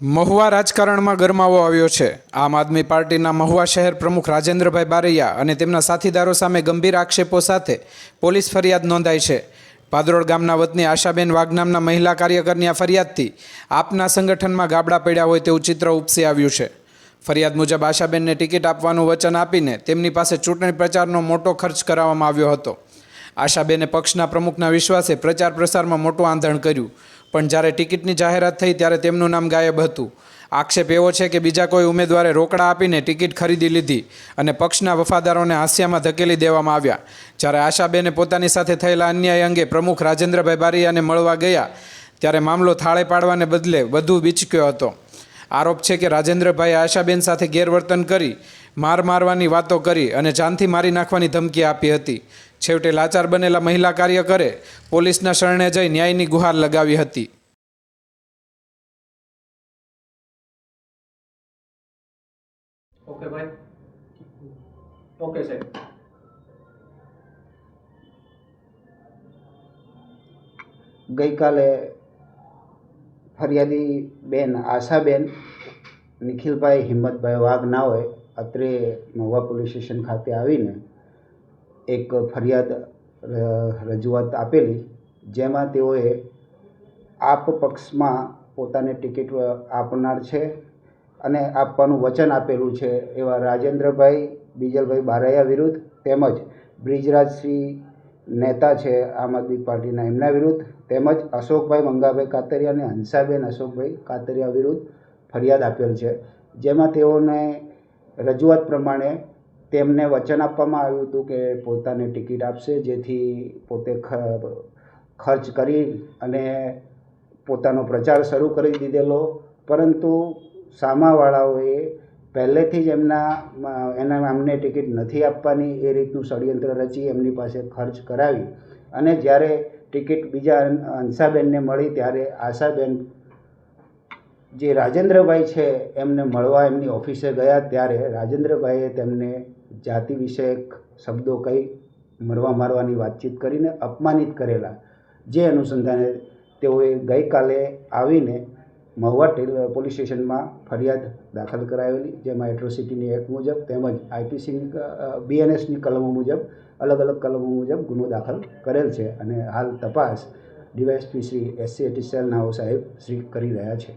મહુવા રાજકારણમાં ગરમાવો આવ્યો છે। આમ આદમી પાર્ટીના મહુવા શહેર પ્રમુખ રાજેન્દ્રભાઈ બારૈયા અને તેમના સાથીદારો સામે ગંભીર આક્ષેપો સાથે પોલીસ ફરિયાદ નોંધાઈ છે। ભાદરોડ ગામના વતની આશાબેન વાઘ નામના મહિલા કાર્યકરની આ ફરિયાદથી આપના સંગઠનમાં ગાબડા પડ્યા હોય તેવું ચિત્ર ઉપસી આવ્યું છે। ફરિયાદ મુજબ આશાબેનને ટિકિટ આપવાનું વચન આપીને તેમની પાસે ચૂંટણી પ્રચારનો મોટો ખર્ચ કરાવવામાં આવ્યો હતો। આશાબેને પક્ષના પ્રમુખના વિશ્વાસે પ્રચાર પ્રસારમાં મોટું આંધણ કર્યું, પણ જ્યારે ટિકિટની જાહેરાત થઈ ત્યારે તેમનું નામ ગાયબ હતું। આક્ષેપ એવો છે કે બીજા કોઈ ઉમેદવારે રોકડા આપીને ટિકિટ ખરીદી લીધી અને પક્ષના વફાદારોને હાસ્યામાં ધકેલી દેવામાં આવ્યા। જ્યારે આશાબેને પોતાની સાથે થયેલા અન્યાય અંગે પ્રમુખ રાજેન્દ્રભાઈ બારૈયાને મળવા ગયા ત્યારે મામલો થાળે પાડવાને બદલે વધુ બીચક્યો હતો। આરોપ છે કે રાજેન્દ્રભાઈએ આશાબેન સાથે ગેરવર્તન કરી મારવાની વાતો કરી અને જાનથી મારી નાખવાની ધમકી આપી હતી। છેવટે લાચાર બનેલા મહિલા કાર્યકરે પોલીસના શરણે જઈ ન્યાયની ગુહાર લગાવી હતી। ઓકે ભાઈ, ઓકે સાહેબ। ગઈકાલે ફરિયાદી બેન આશાબેન નિખિલભાઈ હિંમતભાઈ વાઘ નાઓએ અત્રે મહુવા પોલીસ સ્ટેશન ખાતે આવીને એક ફરિયાદ રજૂઆત આપેલી, જેમાં તેઓએ આપ પક્ષમાં પોતાને ટિકિટ આપનાર છે અને આપવાનું વચન આપેલું છે એવા રાજેન્દ્રભાઈ બીજલભાઈ બારૈયા વિરુદ્ધ તેમજ બ્રિજરાજસિંહ નેતા છે આમ આદમી પાર્ટીના એમના વિરુદ્ધ તેમજ અશોકભાઈ મંગાભાઈ કાતરિયા અને હંસાબેન અશોકભાઈ કાતરિયા વિરુદ્ધ ફરિયાદ આપેલ છે। જેમાં તેઓને રજૂઆત પ્રમાણે તેમને વચન આપવામાં આવ્યું હતું કે પોતાને ટિકિટ આપશે, જેથી પોતે ખર્ચ કરી અને પોતાનો પ્રચાર શરૂ કરી દીધેલો, પરંતુ સામાવાળાઓએ પહેલેથી જ એના નામને ટિકિટ નથી આપવાની એ રીતનું ષડયંત્ર રચી એમની પાસે ખર્ચ કરાવી અને જ્યારે ટિકિટ બીજા હંસાબેનને મળી ત્યારે આશાબેન જે રાજેન્દ્રભાઈ છે એમને મળવા એમની ઓફિસે ગયા ત્યારે રાજેન્દ્રભાઈએ તેમને જાતિ વિષયક શબ્દો કહી મારવાની વાતચીત કરીને અપમાનિત કરેલા, જે અનુસંધાને તેઓએ ગઈકાલે આવીને મહુવા પોલીસ સ્ટેશનમાં ફરિયાદ દાખલ કરાવેલી, જેમાં એટ્રોસિટીની એક્ટ મુજબ તેમજ આઈપીસીની બીએનએસની કલમો મુજબ અલગ અલગ કલમો મુજબ ગુનો દાખલ કરેલ છે અને હાલ તપાસ ડીવાયએસપી શ્રી SC નાઓ સાહેબ શ્રી કરી રહ્યા છે।